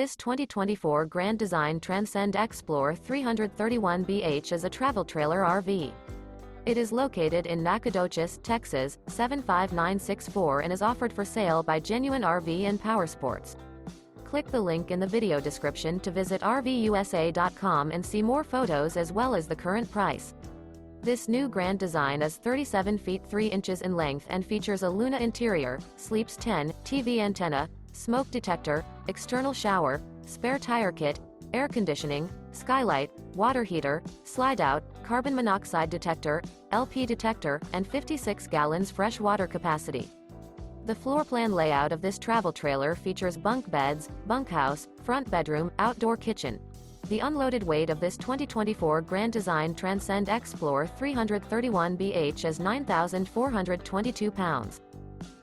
This 2024 Grand Design Transcend Xplor 331BH is a travel trailer RV. It is located in Nacogdoches, Texas, 75964 and is offered for sale by Genuine RV and Powersports. Click the link in the video description to visit RVUSA.com and see more photos as well as the current price. This new Grand Design is 37 feet 3 inches in length and features a Luna interior, Sleeps 10, TV antenna, smoke detector, external shower, spare tire kit, air conditioning, skylight, water heater, Slideout, carbon monoxide detector, LP detector, and 56 gallons fresh water capacity. The floor plan layout of this travel trailer features bunk beds, bunkhouse, front bedroom, outdoor kitchen. The unloaded weight of this 2024 Grand Design Transcend Xplor 331BH is 9,422 pounds.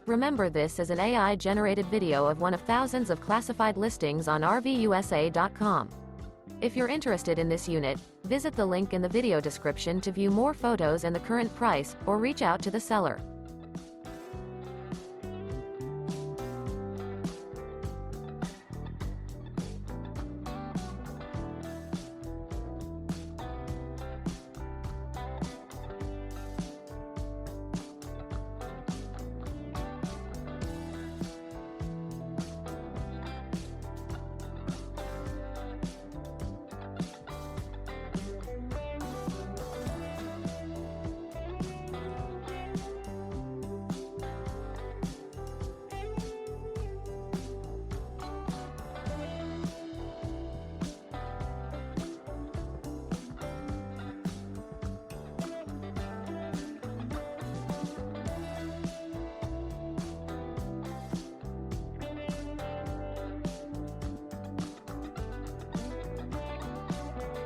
Remember, this is an AI-generated video of one of thousands of classified listings on RVUSA.com. If you're interested in this unit, visit the link in the video description to view more photos and the current price, or reach out to the seller.